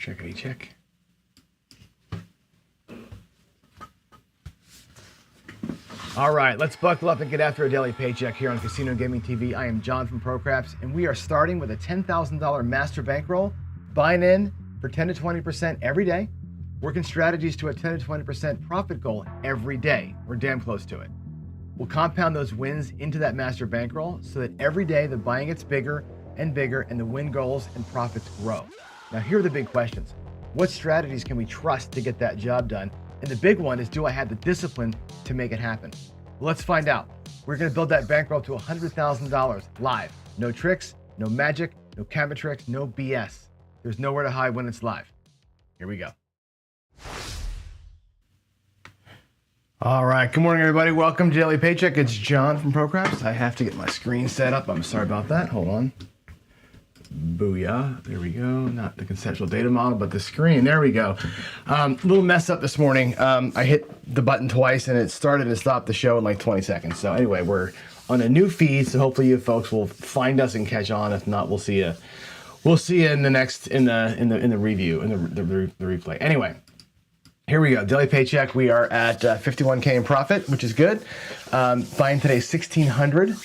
Checkity check. All right, let's buckle up and get after a daily paycheck here on Casino Gaming TV. I am John from ProCraps, and we are starting with a $10,000 master bankroll, buying in for 10 to 20% every day, working strategies to a 10 to 20% profit goal every day. We're damn close to it. We'll compound those wins into that master bankroll so that every day the buying gets bigger and bigger and the win goals and profits grow. Now, here are the big questions. What strategies can we trust to get that job done? And the big one is, do I have the discipline to make it happen? Well, let's find out. We're gonna build that bankroll to $100,000 live. No tricks, no magic, no camera tricks, no BS. There's nowhere to hide when it's live. Here we go. All right, good morning, everybody. Welcome to Daily Paycheck. It's John from ProCraps. I have to get my screen set up. I'm sorry about that. Hold on. Booyah. There we go. Not the conceptual data model, but the screen. There we go. Little mess up this morning. I hit the button twice and it started and stopped the show in like 20 seconds. So anyway, we're on a new feed, so hopefully you folks will find us and catch on. If not, we'll see you. We'll see you in the next in the review in the replay. Anyway. Here we go, daily paycheck. We are at 51K in profit, which is good. Buying today 1,600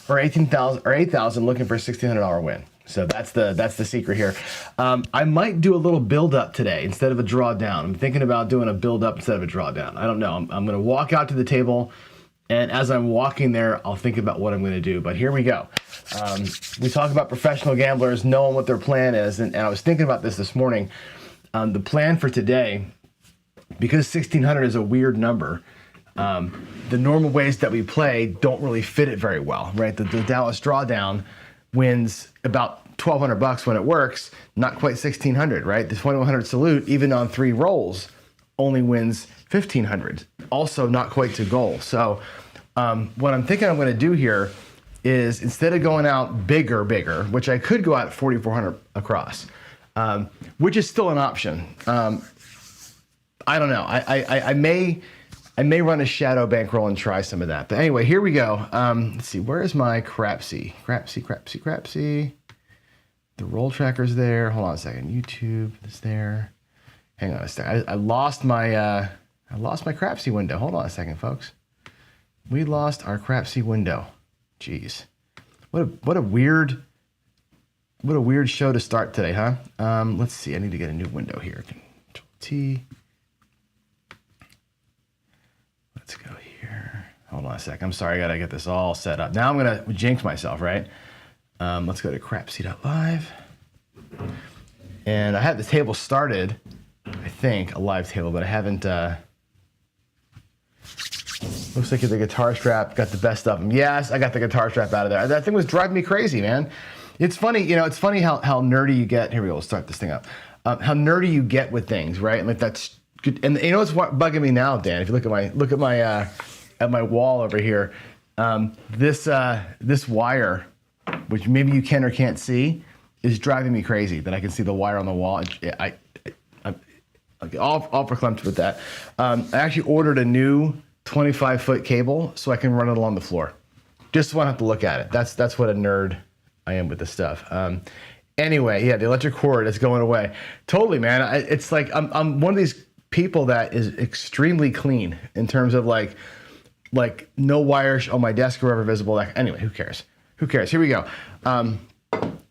or 18,000 or 8,000, looking for a $1,600 win. So that's the secret here. I might do a little build up today instead of a drawdown. I'm thinking about doing a build up instead of a drawdown. I don't know. I'm going to walk out to the table, and as I'm walking there, I'll think about what I'm going to do. But here we go. We talk about professional gamblers knowing what their plan is, and I was thinking about this morning. The plan for today, because 1,600 is a weird number, the normal ways that we play don't really fit it very well, right? The Dallas Drawdown wins about $1,200 when it works, not quite 1,600, right? The 2,100 Salute, even on 3 rolls, only wins 1,500, also not quite to goal. So what I'm thinking I'm going to do here is, instead of going out bigger, which I could go out 4,400 across, which is still an option. I don't know. I may run a shadow bankroll and try some of that. But anyway, here we go. Let's see. Where is my Crapsy? The roll tracker's there. Hold on a second. YouTube is there. Hang on a second. I lost my Crapsy window. Hold on a second, folks. We lost our Crapsy window. Jeez. What a weird show to start today, huh? Let's see. I need to get a new window here. Control T. Let's go here. Hold on a sec. I'm sorry, I gotta get this all set up. Now I'm gonna jinx myself, right? Let's go to crapsy.live. And I had the table started, I think, a live table, but I haven't, looks like the guitar strap got the best of them. Yes, I got the guitar strap out of there. That thing was driving me crazy, man. It's funny, it's funny how nerdy you get. Here we go, we'll start this thing up. How nerdy you get with things, right? And like that's good. And you know what's bugging me now, Dan? If you look at my wall over here, this wire, which maybe you can or can't see, is driving me crazy. That I can see the wire on the wall. I'm all verklempt with that. I actually ordered a new 25-foot cable so I can run it along the floor. Just so I don't have to look at it. That's what a nerd I am with this stuff. Anyway, yeah, the electric cord is going away. Totally, man. It's like I'm one of these people that is extremely clean in terms of like no wires on my desk or ever visible. Anyway, who cares? Who cares? Here we go.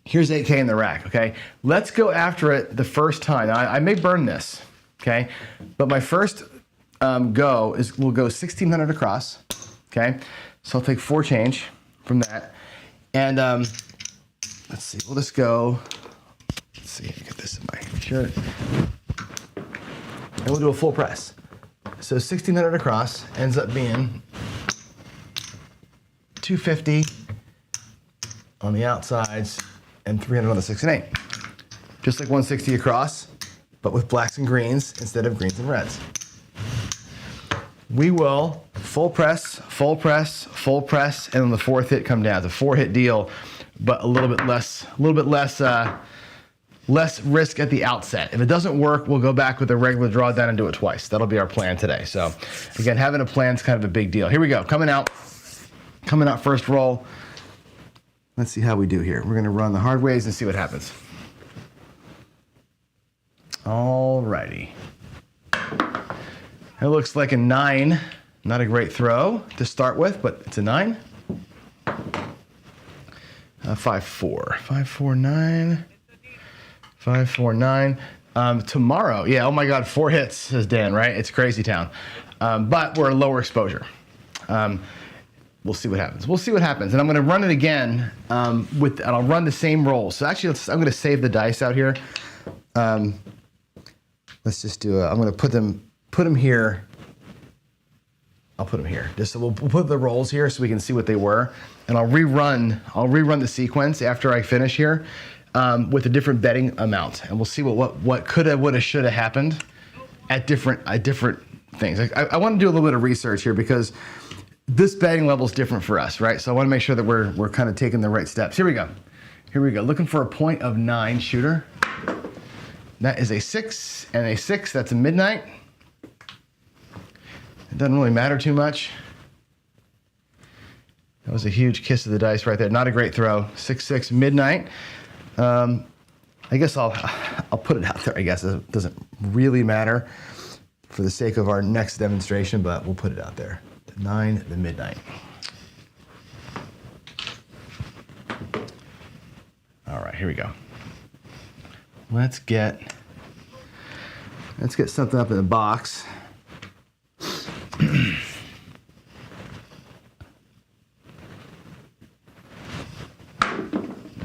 Here's 8K in the rack, okay? Let's go after it the first time. Now, I may burn this, okay? But my first we'll go 1,600 across, okay? So I'll take 4 change from that. And let's see, we'll just go, let's see, get this in my shirt. And we'll do a full press. So 1,600 across ends up being 250 on the outsides and 300 on the 6 and 8. Just like 160 across, but with blacks and greens instead of greens and reds. We will full press, and on the 4th hit come down. It's a 4-hit deal, but a little bit less risk at the outset. If it doesn't work, we'll go back with a regular drawdown and do it twice. That'll be our plan today. So again, having a plan is kind of a big deal. Here we go, coming out first roll. Let's see how we do here. We're gonna run the hard ways and see what happens. Alrighty. It looks like a 9. Not a great throw to start with, but it's a 9. 5-4. 5-4-9. 5-4-9. Tomorrow, yeah, oh my God, 4 hits, says Dan, right? It's crazy town. But we're a lower exposure. We'll see what happens. We'll see what happens. And I'm going to run it again and I'll run the same rolls. So actually, I'm going to save the dice out here. Let's just do I'm going to put them here. I'll put them here. Just so we'll put the rolls here so we can see what they were. And I'll rerun the sequence after I finish here with a different betting amount. And we'll see what coulda, woulda, shoulda happened at different things. I want to do a little bit of research here because this betting level is different for us, right? So I want to make sure that we're kind of taking the right steps. Here we go. Looking for a point of 9 shooter. That is a 6 and a 6. That's a midnight. It doesn't really matter too much. That was a huge kiss of the dice right there. Not a great throw. 6-6 midnight. I guess I'll put it out there. I guess it doesn't really matter for the sake of our next demonstration, but we'll put it out there. 9, the midnight. All right, here we go. Let's get something up in the box. A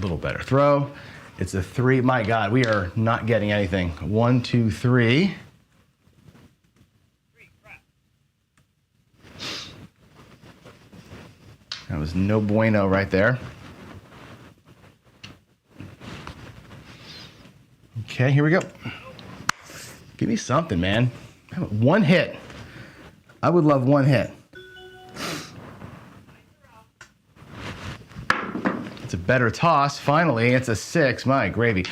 little better throw. It's a 3. My God, we are not getting anything. 1, 2, 3. That was no bueno right there. Okay, here we go. Give me something, man. 1 hit. I would love 1 hit. It's a better toss. Finally, it's a 6. My gravy.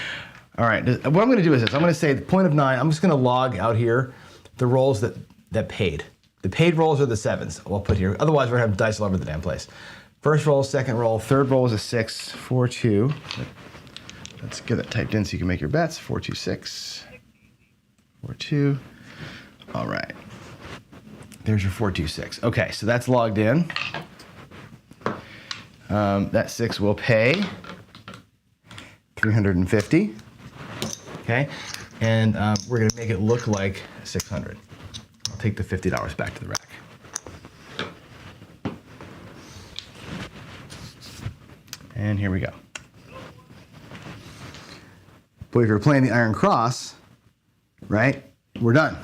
All right, what I'm going to do is this. I'm going to say the point of 9. I'm just going to log out here the rolls that paid. The paid rolls are the 7s. I'll put here. Otherwise, we're going to have dice all over the damn place. First roll, second roll, third roll is a 6, 4, 2. Let's get that typed in so you can make your bets. 4, 2, 6. 4, 2. All right. There's your 4, 2, 6. Okay, so that's logged in. That 6 will pay $350. Okay, and we're going to make it look like $600. I'll take the $50 back to the rack. And here we go. Boy, if you're playing the Iron Cross, right, we're done.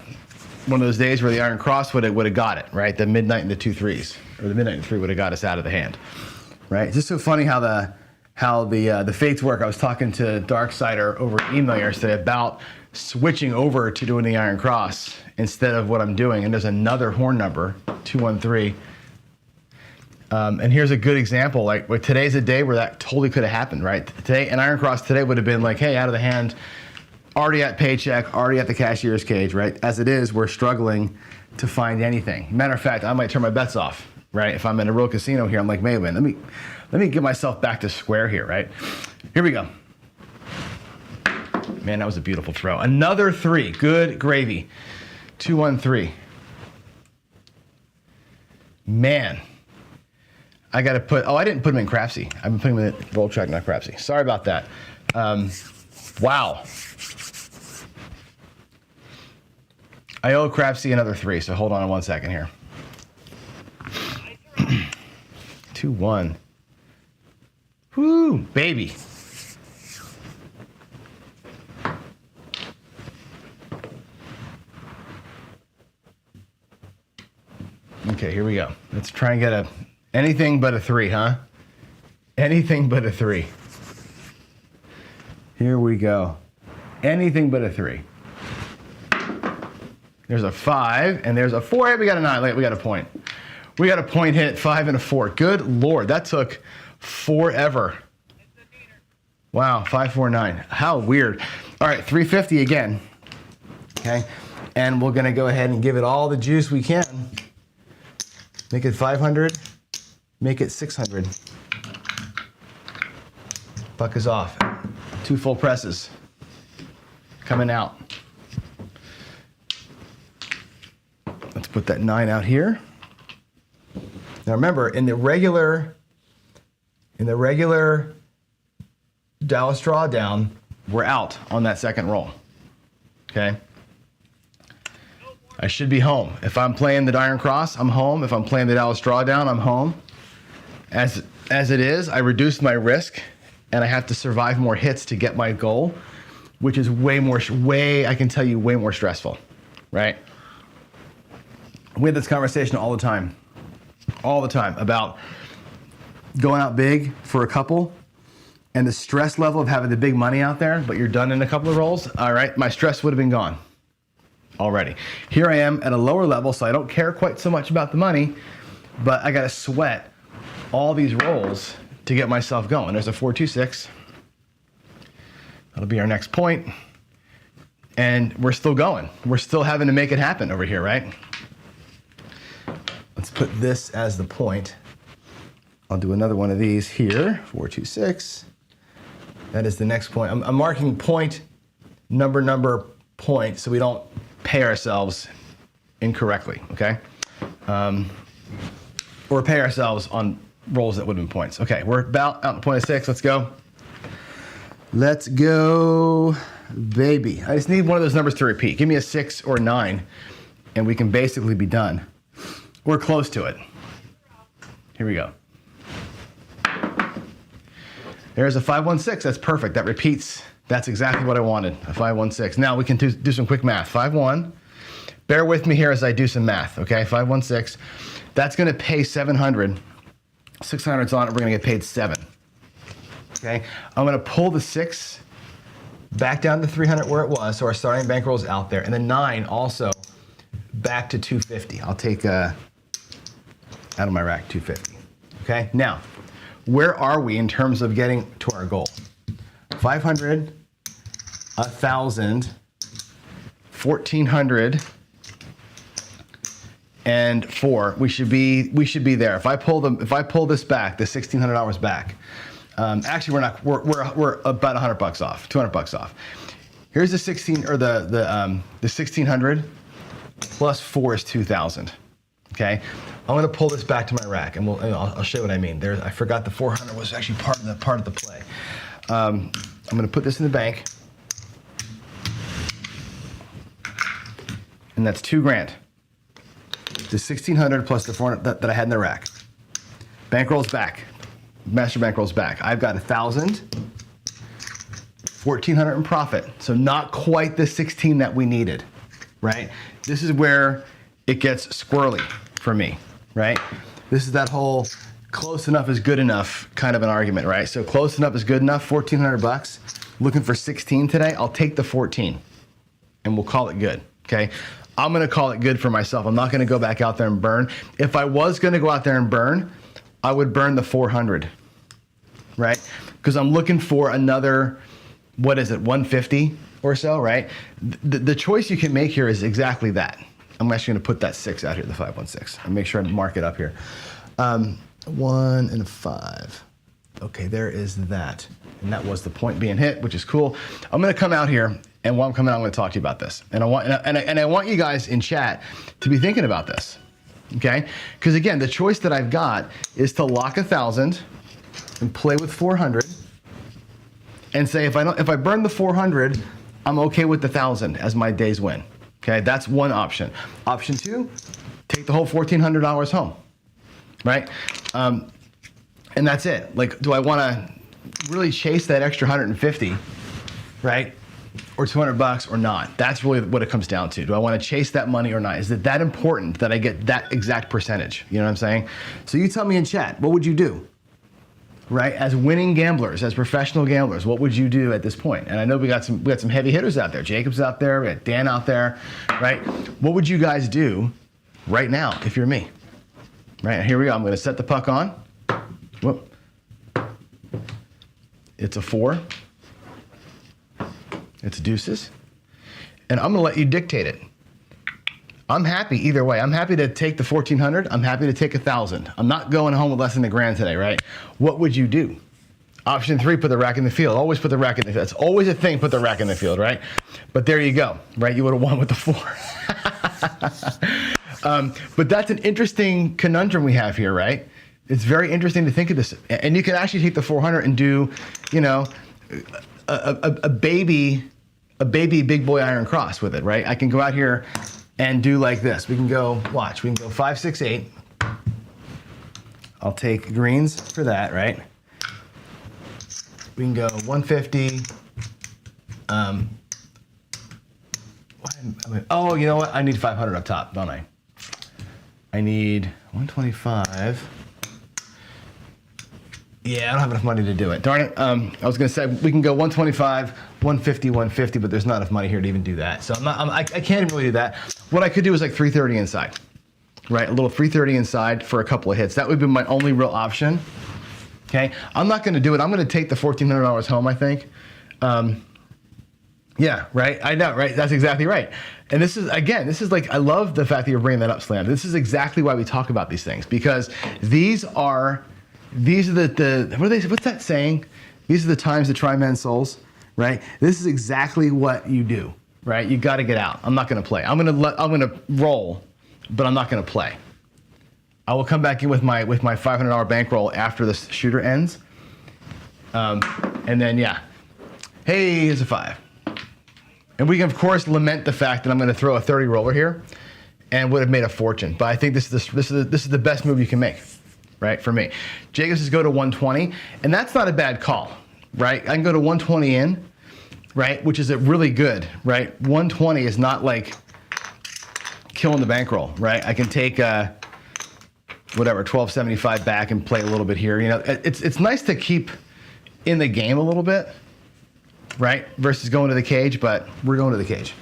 One of those days where the Iron Cross would have got it, right? The midnight and the 2 3s, or the midnight and 3 would have got us out of the hand, right? It's just so funny how the fates work. I was talking to Darksider over email yesterday about switching over to doing the Iron Cross instead of what I'm doing, and there's another horn number, 213. And here's a good example. Like today's a day where that totally could have happened, right? Today, an Iron Cross today would have been like, hey, out of the hand, already at paycheck, already at the cashier's cage, right? As it is, we're struggling to find anything. Matter of fact, I might turn my bets off, right? If I'm in a real casino here, I'm like, man, let me get myself back to square here, right? Here we go. Man, that was a beautiful throw. Another 3, good gravy. 213. Man. I got to put, I didn't put him in Crapsy. I've been putting him in Roll Track, not Crapsy. Sorry about that. Wow. I owe Crapsy another 3, so hold on 1 second here. 2-1. Woo, baby. Okay, here we go. Let's try and get anything but a 3, huh? Anything but a 3. Here we go. Anything but a 3. There's a 5, and there's a 4. Hey, we got a 9. We got a point. We got a point hit, 5 and a 4. Good Lord, that took forever. Wow, 549. How weird. All right, 350 again. Okay, and we're gonna go ahead and give it all the juice we can. Make it 500. Make it 600. Buck is off. 2 full presses coming out. put that 9 out here. Now remember, in the regular Dallas Drawdown, we're out on that second roll, okay? I should be home. If I'm playing the Iron Cross, I'm home. If I'm playing the Dallas Drawdown, I'm home. As it is, I reduced my risk, and I have to survive more hits to get my goal, which is I can tell you, way more stressful, right? We have this conversation all the time about going out big for a couple and the stress level of having the big money out there, but you're done in a couple of rolls. All right, my stress would have been gone already. Here I am at a lower level, so I don't care quite so much about the money, but I got to sweat all these rolls to get myself going. There's a 4-2-6. That'll be our next point. And we're still going. We're still having to make it happen over here, right? Let's put this as the point. I'll do another one of these here, 4-2-6. That is the next point. I'm marking point, number, point, so we don't pay ourselves incorrectly, okay? Or pay ourselves on rolls that would have been points. Okay, we're about out in point of 6. Let's go. Let's go, baby. I just need one of those numbers to repeat. Give me a 6 or 9, and we can basically be done. We're close to it. Here we go. There's a 5-1-6. That's perfect. That repeats. That's exactly what I wanted, a 5-1-6. Now we can do some quick math. 5-1. Bear with me here as I do some math, okay? 5-1-6. That's going to pay 700. 600's on it. We're going to get paid 7. Okay? I'm going to pull the 6 back down to 300 where it was, so our starting bankroll is out there. And the 9 also back to 250. I'll take out of my rack 250. Okay? Now, where are we in terms of getting to our goal? 500, 1,000, 1,400, and 4. We should be there. If I pull this back, the $1,600 back. Actually, we're not. We're about $100 off, $200 off. Here's the 16 or the 1,600 plus 4 is 2,000. Okay, I'm gonna pull this back to my rack, and I'll show you what I mean. I forgot the 400 was actually part of the play. I'm gonna put this in the bank, and that's $2,000. The 1,600 plus the 400 that I had in the rack. Bankroll's back. Master bankroll's back. I've got 1,000, 1,400 in profit. So not quite the 16 that we needed, right? This is where it gets squirrely for me, right? This is that whole close enough is good enough kind of an argument, right? So close enough is good enough, $1,400. Looking for 16 today, I'll take the 14 and we'll call it good, okay? I'm gonna call it good for myself. I'm not gonna go back out there and burn. If I was gonna go out there and burn, I would burn the 400, right? Because I'm looking for another, 150 or so, right? The choice you can make here is exactly that. I'm actually gonna put that 6 out here, the 5-1-6, and make sure I mark it up here. 1 and 5. Okay, there is that. And that was the point being hit, which is cool. I'm gonna come out here, and while I'm coming out, I'm gonna talk to you about this. And I want you guys in chat to be thinking about this. Okay, because again, the choice that I've got is to lock 1,000 and play with 400, and say if I burn the 400, I'm okay with the 1,000 as my day's win. Okay, that's one option. Option 2, take the whole $1,400 home, right? And that's it. Like, do I want to really chase that extra 150, right? Or $200 or not? That's really what it comes down to. Do I want to chase that money or not? Is it that important that I get that exact percentage? You know what I'm saying? So you tell me in chat, what would you do? Right? As winning gamblers, as professional gamblers, what would you do at this point? And I know we got some heavy hitters out there. Jacob's out there, we got Dan out there, right? What would you guys do right now if you're me? Right, here we go. I'm going to set the puck on. Whoop. It's a 4. It's deuces. And I'm gonna let you dictate it. I'm happy either way. I'm happy to take the 1,400. I'm happy to take 1,000. I'm not going home with less than $1,000 today, right? What would you do? Option 3, put the rack in the field. Always put the rack in the field. That's always a thing, put the rack in the field, right? But there you go, right? You would have won with the 4. But that's an interesting conundrum we have here, right? It's very interesting to think of this. And you can actually take the 400 and do, you know, a baby big boy iron cross with it, right? I can go out here and do like this. We can go, watch, we can go 5, 6, 8. I'll take greens for that, right? We can go 150. Oh, you know what? I need 500 up top, don't I? I need 125. Yeah, I don't have enough money to do it. Darn it. I was going to say we can go 125, 150, 150, but there's not enough money here to even do that. So I can't even really do that. What I could do is like 330 inside, right? A little 330 inside for a couple of hits. That would be my only real option. Okay, I'm not going to do it. I'm going to take the $1,400 home, I think. Yeah, right. I know, right? That's exactly right. And this is, again, this is like, I love the fact that you're bringing that up, Slam. This is exactly why we talk about these things, because these are the what are they? What's that saying? These are the times to try men's souls, right? This is exactly what you do, right? You got to get out. I'm not going to play. I'm going to roll, but I'm not going to play. I will come back in with my $500 bankroll after the shooter ends, and then yeah, hey, here's a 5. And we can of course lament the fact that I'm going to throw a 30 roller here, and would have made a fortune. But I think this is the best move you can make, right? For me, Jacobs is go to 120, and that's not a bad call, right? I can go to 120 in, right, which is a really good, right? 120 is not like killing the bankroll, right? I can take whatever 1275 back and play a little bit here. You know, it's nice to keep in the game a little bit, right? Versus going to the cage, but we're going to the cage.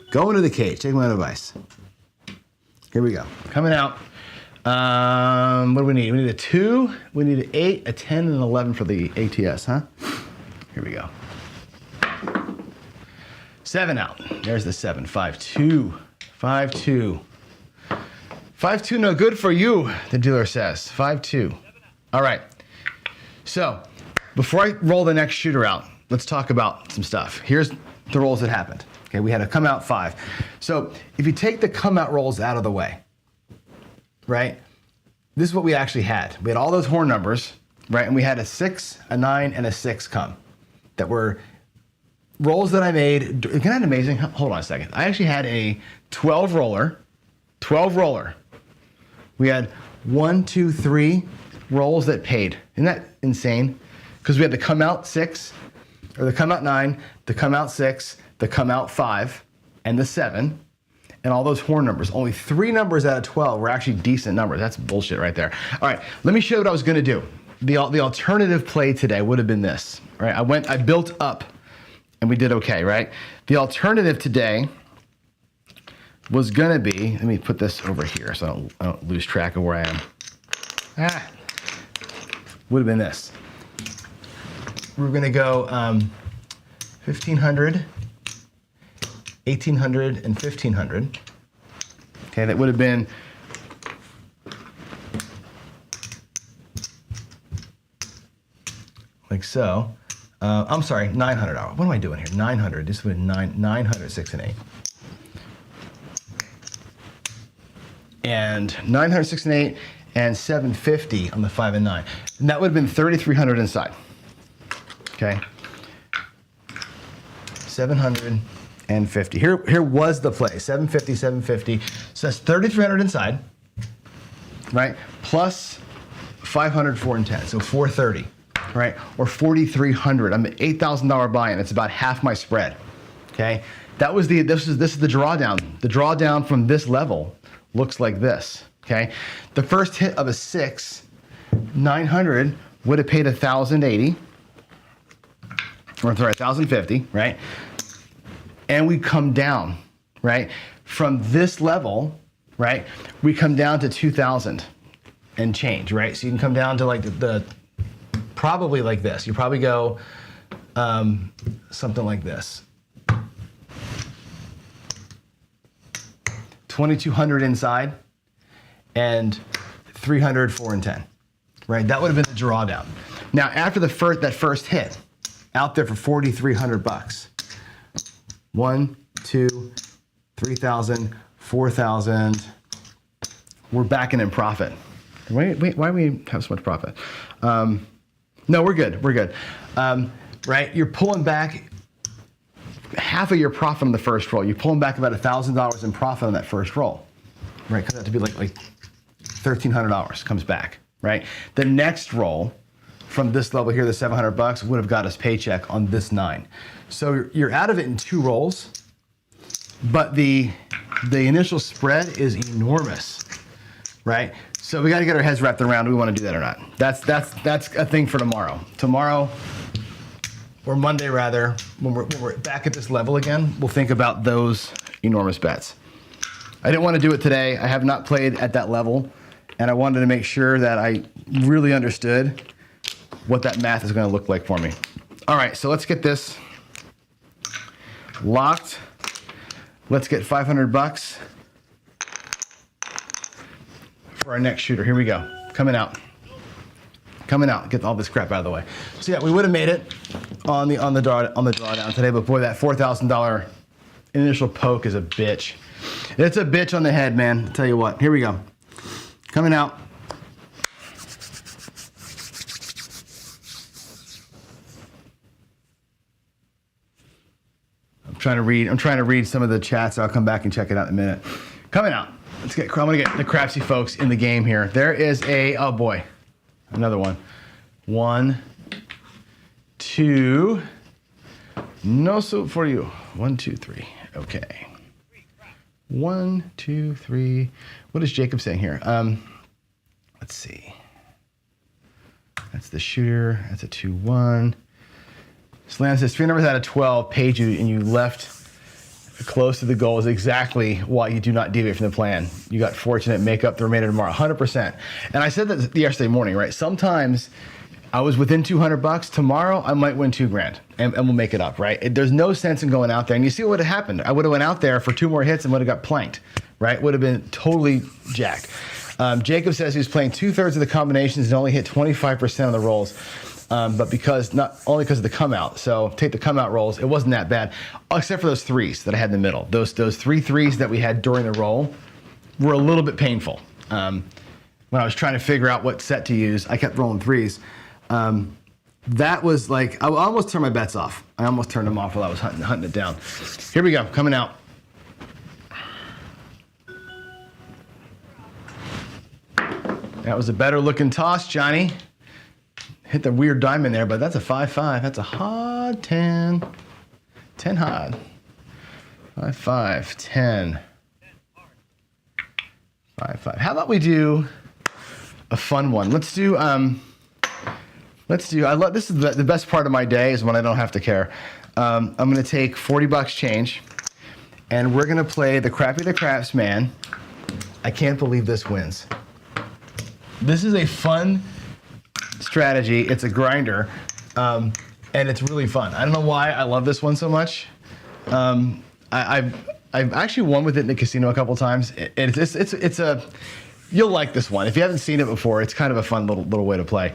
Going to the cage. Take my advice. Here we go. Coming out. What do we need? We need a 2. We need an 8, a 10, and an 11 for the ATS, huh? Here we go. 7 out. There's the 7. 5-2. 5-2. 5-2, no good for you, the dealer says. 5-2. All right. So, before I roll the next shooter out, let's talk about some stuff. Here's the rolls that happened. Okay, we had a come out 5. So, if you take the come out rolls out of the way, right? This is what we actually had. We had all those horn numbers, right? And we had a 6, a 9, and a 6 come. That were rolls that I made. Isn't that amazing? Hold on a second. I actually had a 12 roller. 12 roller. We had 1, 2, 3 rolls that paid. Isn't that insane? Because we had the come out 6, or the come out 9, the come out 6, the come out 5, and the 7, and all those horn numbers. Only 3 numbers out of 12 were actually decent numbers. That's bullshit right there. All right, let me show you what I was gonna do. The alternative play today would have been this, right? I built up, and we did okay, right? The alternative today was gonna be, let me put this over here so I don't lose track of where I am. Would have been this. We're gonna go 1,500, 1,800, and 1,500. Okay, that would have been like so. I'm sorry, $900. What am I doing here? 900. This would be 900, 6, and 8. And 900, 6, and 8, and 750 on the 5 and 9. And that would have been 3,300 inside. Okay. 750. Here was the play. 750, 750. So that's 3,300 inside, right? Plus 500, 4, and 10. So 430, right? Or 4,300. I'm an $8,000 buy-in. It's about half my spread. Okay. This is the drawdown. The drawdown from this level looks like this, okay? The first hit of a 6, 900 would have paid 1,080, or sorry, 1,050, right? And we come down, right? From this level, right? We come down to 2,000 and change, right? So you can come down to like the probably like this. You probably go something like this. 2,200 inside, and 300, 4, and 10, right? That would have been the drawdown. Now, after that first hit, out there for 4,300 bucks. 1, 2, 3,000, 4,000. We're backing in profit. Wait, why do we have so much profit? No, we're good. We're good. Right? You're pulling back half of your profit on the first roll. You're pulling back about $1,000 in profit on that first roll. Right? Because that to be like $1,300 comes back. Right? The next roll from this level here, the $700 would have got us paycheck on this 9. So you're out of it in 2 rolls, but the initial spread is enormous, right? So we got to get our heads wrapped around, do we want to do that or not? That's a thing for tomorrow. Tomorrow, or Monday rather, when we're back at this level again, we'll think about those enormous bets. I didn't want to do it today. I have not played at that level, and I wanted to make sure that I really understood what that math is going to look like for me. All right, so let's get this locked. Let's get $500 for our next shooter. Here we go. Coming out. Coming out. Get all this crap out of the way. So yeah, we would have made it on the drawdown today, but boy, that $4,000 initial poke is a bitch. It's a bitch on the head, man. I'll tell you what. Here we go. Coming out. I'm trying to read some of the chats. I'll come back and check it out in a minute. Coming out. I'm gonna get the crapsy folks in the game here. There is oh boy, another one. 1, 2. No soup for you. 1, 2, 3. Okay. 1, 2, 3. What is Jacob saying here? Let's see. That's the shooter. That's a 2-1. Slam says 3 numbers out of 12 paid you and you left close to the goal is exactly why you do not deviate from the plan. You got fortunate, make up the remainder tomorrow, 100%. And I said that yesterday morning, right? Sometimes I was within $200. Tomorrow I might win $2,000 and we'll make it up, right? There's no sense in going out there. And you see what would have happened. I would have went out there for 2 more hits and would have got planked, right? Would have been totally jacked. Jacob says he was playing 2/3 of the combinations and only hit 25% of the rolls. But not only because of the come out. So take the come out rolls, it wasn't that bad, except for those 3s that I had in the middle. Those 3 3s that we had during the roll were a little bit painful. When I was trying to figure out what set to use, I kept rolling 3s. That was like, I almost turned my bets off. I almost turned them off while I was hunting it down. Here we go, coming out. That was a better looking toss, Johnny. Hit the weird diamond there, but that's a 5-5. That's a hard 10. 10 hard. 5-5, 10. 5-5. How about we do a fun one? Let's do, this is the best part of my day is when I don't have to care. I'm gonna take $40 change and we're gonna play the Crappy the Craps Man. I can't believe this wins. This is a fun strategy. It's a grinder, and it's really fun. I don't know why I love this one so much. I've actually won with it in the casino a couple times. You'll like this one if you haven't seen it before. It's kind of a fun little way to play.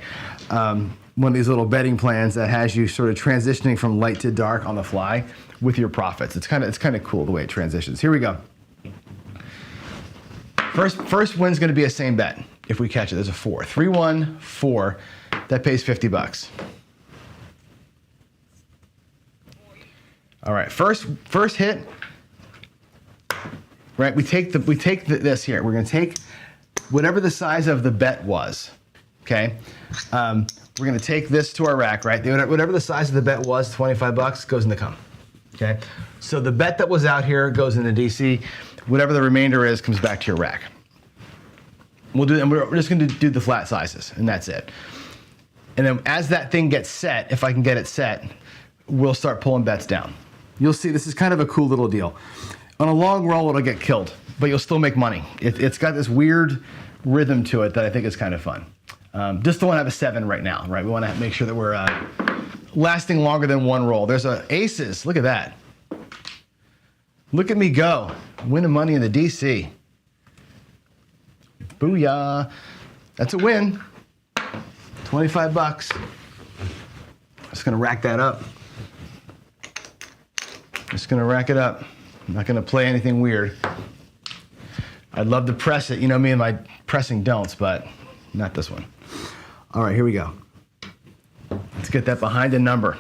One of these little betting plans that has you sort of transitioning from light to dark on the fly with your profits. It's kind of cool the way it transitions. Here we go. First win's going to be a same bet. If we catch it, there's a 4. 3-1, 4. That pays $50. All right, first hit. Right, we take this here. We're going to take whatever the size of the bet was. Okay, we're going to take this to our rack. Right, whatever the size of the bet was, $25 goes in the come. Okay, so the bet that was out here goes into DC. Whatever the remainder is comes back to your rack. And we're just going to do the flat sizes, and that's it. And then as that thing gets set, if I can get it set, we'll start pulling bets down. You'll see this is kind of a cool little deal. On a long roll, it'll get killed, but you'll still make money. It's got this weird rhythm to it that I think is kind of fun. Just don't want to have a 7 right now, right? We want to make sure that we're lasting longer than 1 roll. There's aces. Look at that. Look at me go. Winning money in the DC. Booyah. That's a win. $25. Just gonna rack that up. Just gonna rack it up. I'm not gonna play anything weird. I'd love to press it. You know me and my pressing don'ts, but not this one. All right, here we go. Let's get that behind a number.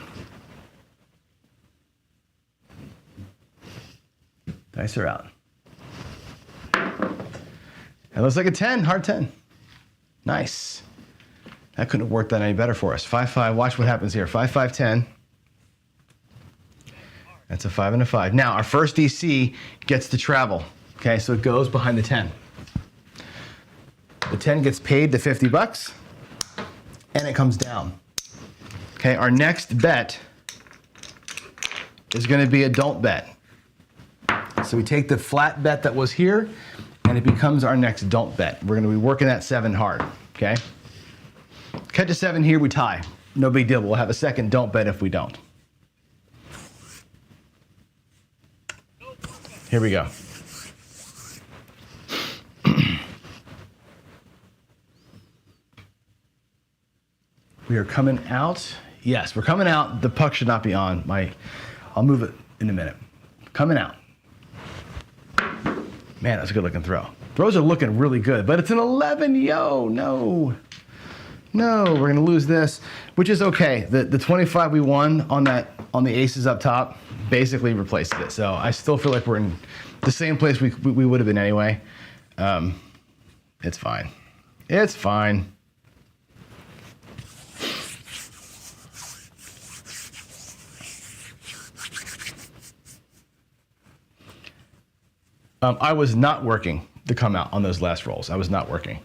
Dice are out. That looks like a 10, hard 10. Nice. That couldn't have worked out any better for us. 5, 5, watch what happens here. 5, 5, 10. That's a 5 and a 5. Now, our first DC gets to travel. Okay, so it goes behind the 10. The 10 gets paid the 50 bucks, and it comes down. Okay, our next bet is gonna be a don't bet. So we take the flat bet that was here, and it becomes our next don't bet. We're gonna be working that 7 hard, okay? Catch a 7 here, we tie. No big deal, we'll have a second don't bet if we don't. Here we go. We are coming out. Yes, we're coming out. The puck should not be on. I'll move it in a minute. Coming out. Man, that's a good looking throw. Throws are looking really good, but it's an 11. Yo, no. No, we're gonna lose this, which is okay. The 25 we won on the aces up top basically replaced it. So I still feel like we're in the same place we would have been anyway. It's fine. It's fine. I was not working to come out on those last rolls. I was not working.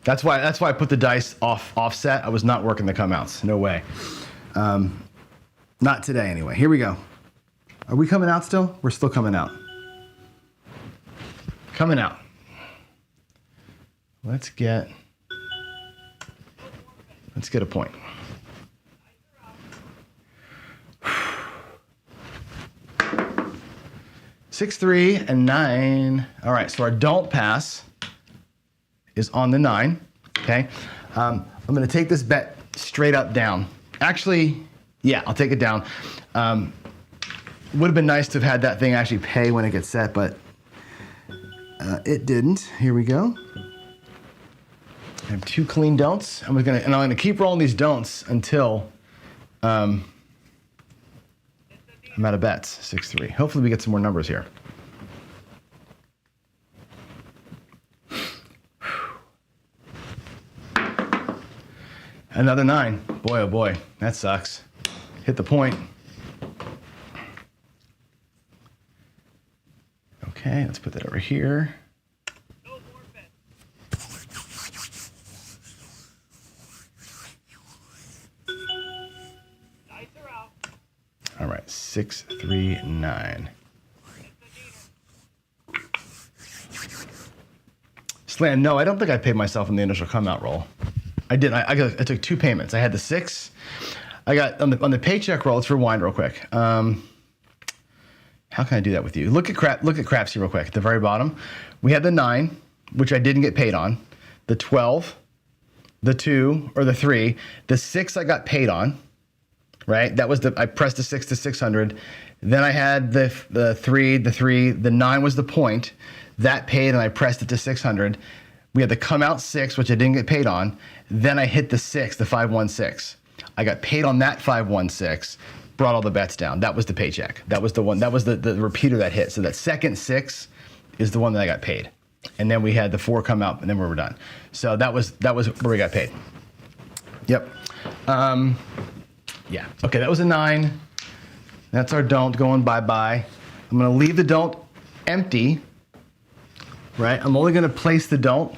That's why I put the dice offset. I was not working the come outs. No way. Not today anyway. Here we go. Are we coming out still? We're still coming out. Coming out. Let's get a point. Six, 3, and 9. All right, so our don't pass is on the 9, okay? I'm gonna take this bet straight up down. Actually, yeah, I'll take it down. Would have been nice to have had that thing actually pay when it gets set, but it didn't. Here we go. I have 2 clean don'ts. I'm gonna keep rolling these don'ts until I'm out of bets. 6, 3. Hopefully we get some more numbers here. Another 9. Boy, oh boy, that sucks. Hit the point. Okay, let's put that over here. No more bets. Dice are out. All right, 6, 3, 9. Slam, no, I don't think I paid myself in the initial come out roll. I did. I took 2 payments. I had the 6. I got on the paycheck roll. Let's rewind real quick. How can I do that with you? Look at Crapsy real quick. At the very bottom, we had the 9, which I didn't get paid on. The 12, the 2 or the 3, the 6 I got paid on. Right. That was I pressed the 6 to 600. Then I had the 3, the 9 was the point that paid, and I pressed it to 600. We had the come out 6, which I didn't get paid on. Then I hit the 6, the 516. I got paid on that 516, brought all the bets down. That was the paycheck. That was the one. That was the repeater that hit. So that second 6 is the one that I got paid. And then we had the 4 come out, and then we were done. So that was where we got paid. Yep. Yeah. Okay, that was a 9. That's our don't going bye-bye. I'm gonna leave the don't empty. Right? I'm only gonna place the don't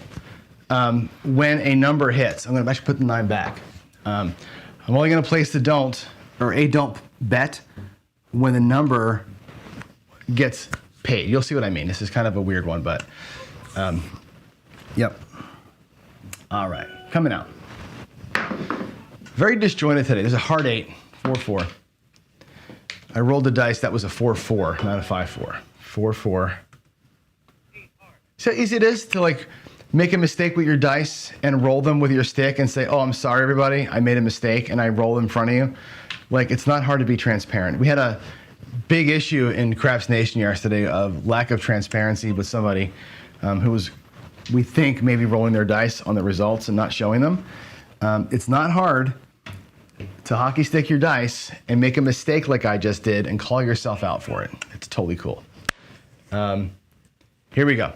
when a number hits. I'm gonna actually put the 9 back. I'm only gonna place the don't, or a don't bet, when the number gets paid. You'll see what I mean. This is kind of a weird one, but yep. All right, coming out. Very disjointed today. There's a hard 8, 4, 4. I rolled the dice, that was a 4, 4, not a 5, 4. 4, 4. See how easy it is to like make a mistake with your dice and roll them with your stick and say, oh, I'm sorry, everybody, I made a mistake, and I roll in front of you. Like, it's not hard to be transparent. We had a big issue in Craps Nation yesterday of lack of transparency with somebody who was, we think, maybe rolling their dice on the results and not showing them. It's not hard to hockey stick your dice and make a mistake like I just did and call yourself out for it. It's totally cool. Here we go.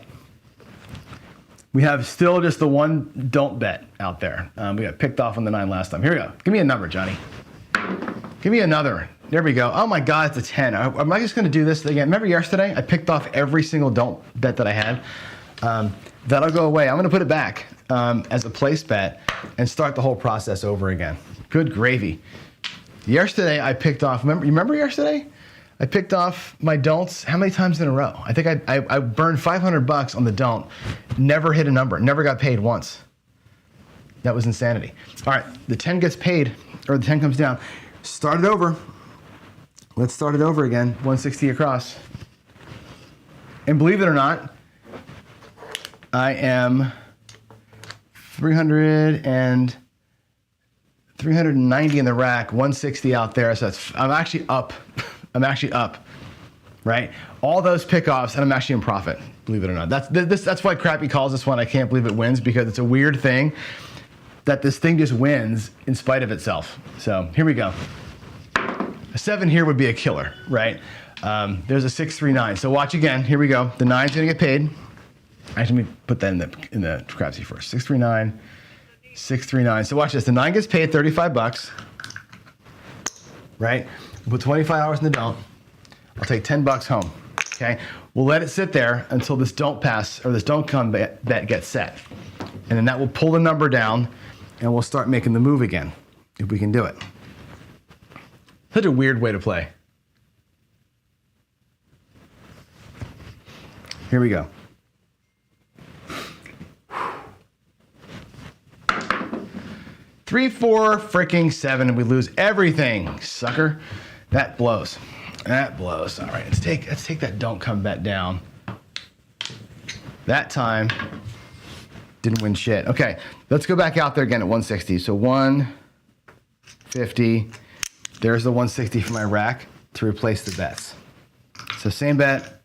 We have still just the one don't bet out there. We got picked off on the 9 last time. Here we go. Give me a number, Johnny. Give me another. There we go. Oh my God, it's a 10. Am I just going to do this again? Remember yesterday? I picked off every single don't bet that I had. That'll go away. I'm going to put it back as a place bet and start the whole process over again. Good gravy. Yesterday I picked off, remember yesterday? I picked off my don'ts how many times in a row? I think I burned $500 on the don't, never hit a number, never got paid once. That was insanity. All right, the 10 gets paid, or the 10 comes down. Start it over. Let's start it over again, 160 across. And believe it or not, I am 390 in the rack, 160 out there, so I'm actually up. I'm actually up, right? All those pickoffs, and I'm actually in profit, believe it or not. That's why Crappy calls this one I can't believe it wins, because it's a weird thing that this thing just wins in spite of itself. So here we go. A 7 here would be a killer, right? There's a 6, 3, 9. So watch again. Here we go. The 9's gonna get paid. Actually, let me put that in the Crapsy first. 6, 3, 9, 6, 3, 9. So watch this. The 9 gets paid $35, right? We'll put $25 in the don't. I'll take $10 home, okay? We'll let it sit there until this don't pass, or this don't come bet gets set. And then that will pull the number down, and we'll start making the move again, if we can do it. Such a weird way to play. Here we go. Three, 4, freaking 7, and we lose everything, sucker. That blows. That blows. All right, let's take that don't come bet down. That time didn't win shit. Okay, let's go back out there again at 160. So 150. There's the 160 for my rack to replace the bets. So same bet.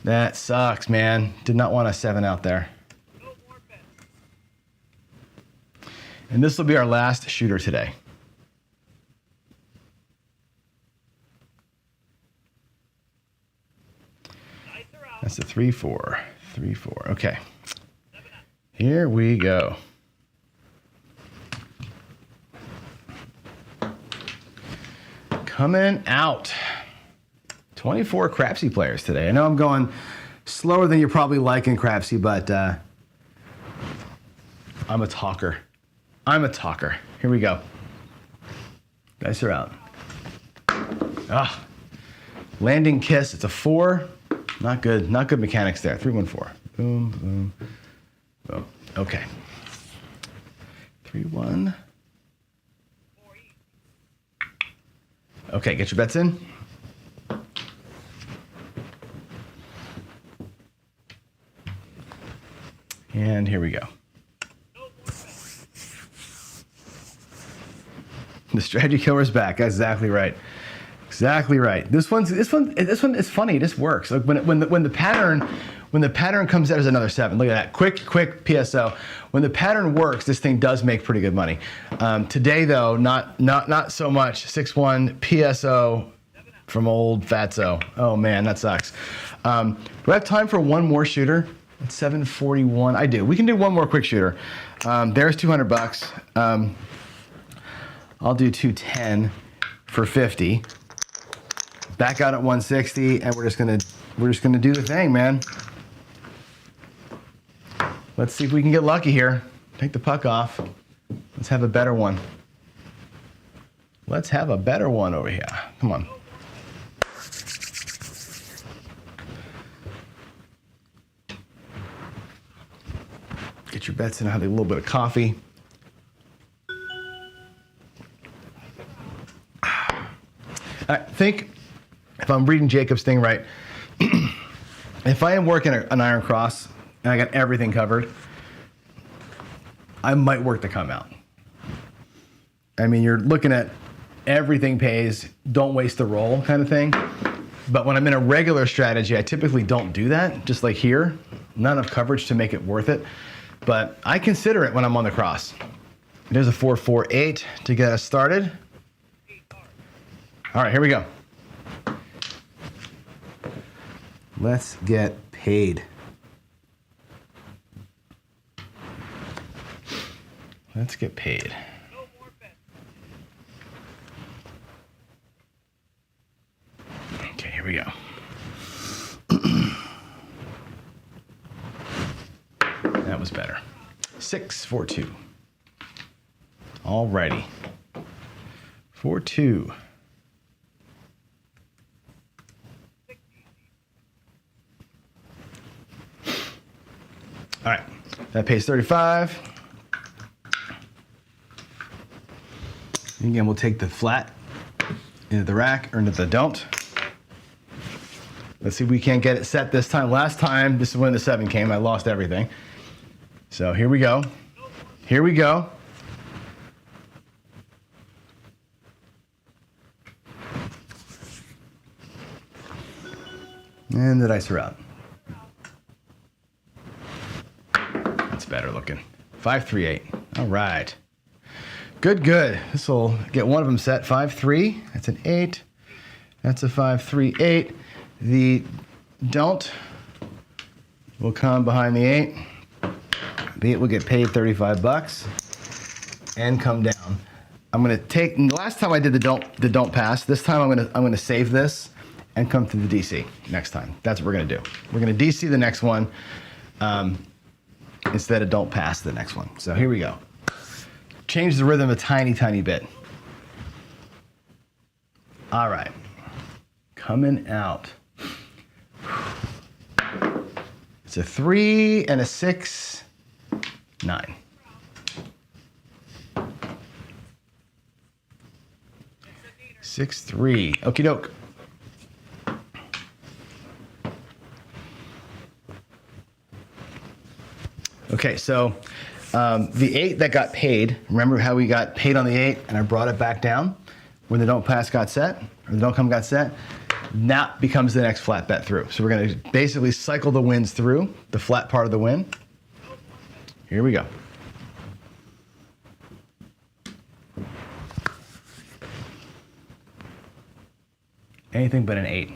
That sucks, man. Did not want a 7 out there. And this will be our last shooter today. That's the 3, 4, 3, 4. Okay. Here we go. Coming out. 24 Crapsy players today. I know I'm going slower than you probably like in Crapsy, but I'm a talker. I'm a talker. Here we go. Dice are out. Ah, landing kiss. It's a 4. Not good. Not good mechanics there. 3, 1, 4. Boom, boom, boom. Okay. 3, 1. Okay, get your bets in. And here we go. The strategy killer is back. That's exactly right. Exactly right. This one is funny. This works. Like when the pattern comes out as another 7. Look at that. Quick PSO. When the pattern works, this thing does make pretty good money. Today though, not so much. 6-1 PSO from old Fatso. Oh man, that sucks. Do I have time for one more shooter? It's 7:41. I do. We can do one more quick shooter. There's $200. I'll do 210 for 50. Back out at 160, and we're just gonna do the thing, man. Let's see if we can get lucky here. Take the puck off. Let's have a better one. Let's have a better one over here. Come on. Get your bets in. Have a little bit of coffee. I think, if I'm reading Jacob's thing right, if I am working an iron cross and I got everything covered, I might work the come out. I mean, you're looking at everything pays, don't waste the roll kind of thing. But when I'm in a regular strategy, I typically don't do that, just like here. Not enough coverage to make it worth it. But I consider it when I'm on the cross. There's a 4-4-8 to get us started. All right, here we go. Let's get paid. Let's get paid. Okay, here we go. That was better. 6-4-2. All righty. 4-2. All right, that pays 35. Again, we'll take the flat into the rack or into the don't. Let's see if we can't get it set this time. Last time, this is when the 7 came, I lost everything. So here we go. Here we go. And the dice are out. That's better looking. 5-3-8. All right. Good, good. This will get one of them set. 5-3. That's an 8. That's a 5-3-8. The don't will come behind the 8. The 8 will get paid 35 bucks and come down. I'm gonna take. Last time I did the don't pass. This time I'm gonna save this and come to the DC next time. That's what we're gonna do. We're gonna DC the next one instead of don't pass the next one. So here we go. Change the rhythm a tiny, tiny bit. All right, coming out. It's a 3 and a 6, 9. Six, 3. Okie doke. Okay, so the 8 that got paid, remember how we got paid on the 8 and I brought it back down when the don't pass got set, or the don't come got set? That becomes the next flat bet through. So we're gonna basically cycle the wins through, the flat part of the win. Here we go. Anything but an 8.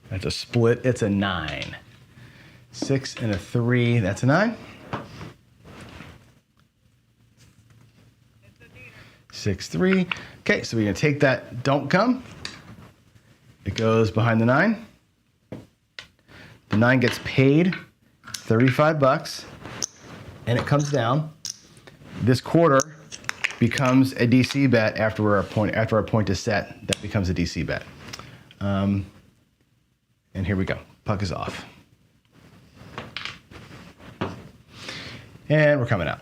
That's a split, it's a 9. 6 and a 3, that's a 9. 6, 3. Okay, so we're gonna take that don't come. It goes behind the 9. The 9 gets paid 35 bucks and it comes down. This quarter becomes a DC bet after our point is set. That becomes a DC bet. And here we go. Puck is off. And we're coming out.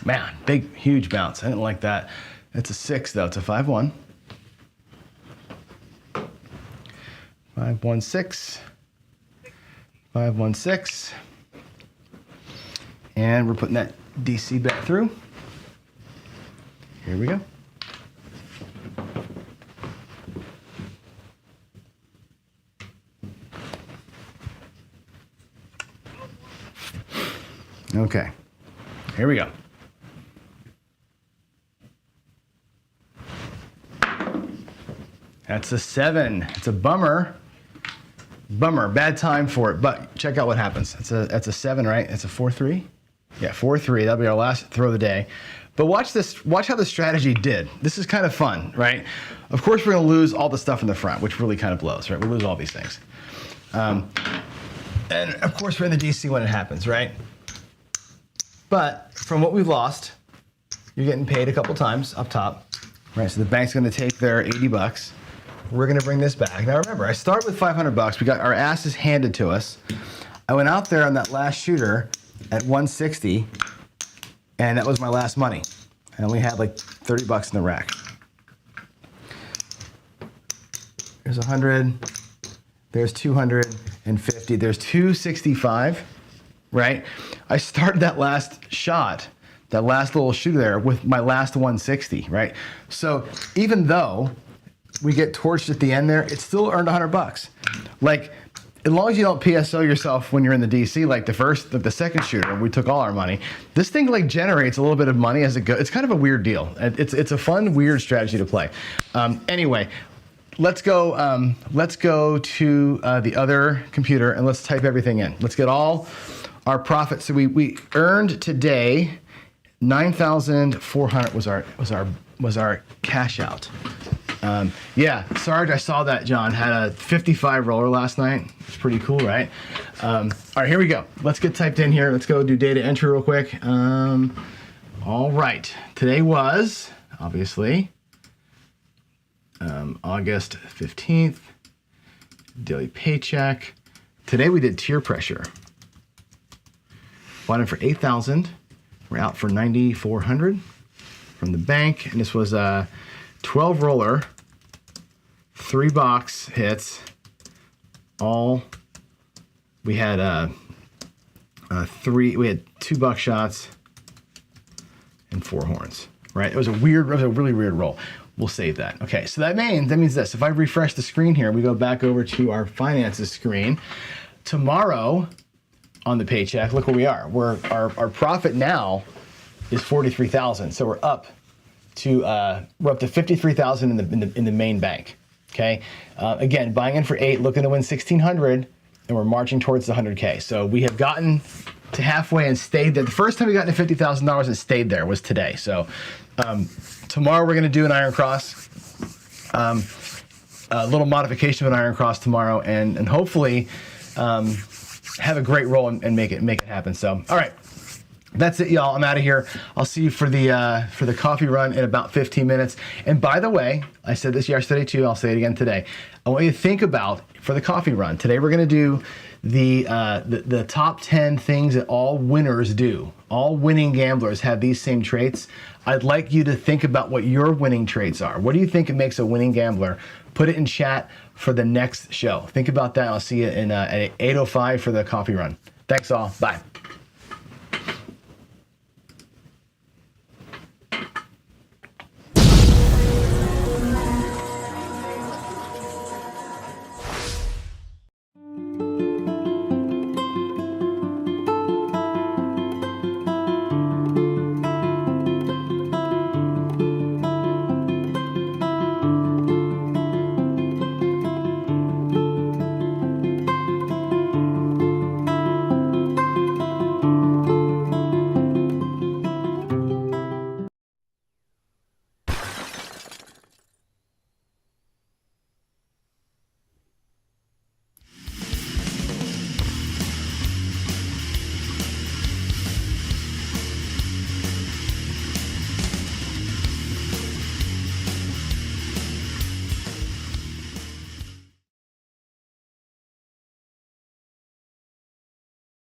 Man, big, huge bounce. I didn't like that. It's a 6 though, it's a 5-1. 5-1-6. 5-1-6. And we're putting that DC bet through. Here we go. Okay, here we go. That's a 7. It's a bummer. Bummer, bad time for it, but check out what happens. That's a 7, right? It's a 4-3. Yeah, 4-3. That'll be our last throw of the day. But watch this. Watch how the strategy did. This is kind of fun, right? Of course, we're going to lose all the stuff in the front, which really kind of blows, right? We'll lose all these things. And of course, we're in the DC when it happens, right? But from what we've lost, you're getting paid a couple times up top, right? So the bank's going to take their 80 bucks. We're going to bring this back. Now remember, I started with 500 bucks. We got our asses handed to us. I went out there on that last shooter at 160, and that was my last money. I only had like 30 bucks in the rack. Here's 100, There's 250. There's 265, right? I started that last shot, that last little shooter there with my last 160, right? So even though we get torched at the end there, it still earned $100. Like, as long as you don't PSO yourself when you're in the DC, like the second shooter, we took all our money. This thing like generates a little bit of money as it goes. It's kind of a weird deal. It's a fun, weird strategy to play. Anyway, let's go to the other computer and let's type everything in. Let's get all our profits. So we earned today 9,400 was our cash out. Yeah, Sarge, I saw that John had a 55 roller last night. It's pretty cool, right? All right, here we go. Let's get typed in here. Let's go do data entry real quick. All right, today was, obviously, August 15th, daily paycheck. Today we did tier pressure. Bought in for 8,000. We're out for 9,400 from the bank. And this was a 12 roller, 3 box hits. We had we had 2 buckshots and 4 horns, right? It was a really weird roll. We'll save that. Okay, so that means this. If I refresh the screen here, we go back over to our finances screen. Tomorrow on the paycheck, look where we are. Our profit now is 43,000. So we're up to 53,000 in the main bank. Okay, again, buying in for 8, looking to win 1,600, and we're marching towards the 100K. So we have gotten to halfway and stayed there. The first time we got to $50,000 and stayed there was today. So tomorrow we're going to do an iron cross, a little modification of an iron cross tomorrow, and hopefully have a great roll and make it happen. So all right. That's it, y'all. I'm out of here. I'll see you for the coffee run in about 15 minutes. And by the way, I said this yesterday too. I'll say it again today. I want you to think about for the coffee run today. We're going to do the top 10 things that all winners do. All winning gamblers have these same traits. I'd like you to think about what your winning traits are. What do you think it makes a winning gambler? Put it in chat for the next show. Think about that. I'll see you at 8:05 for the coffee run. Thanks all. Bye.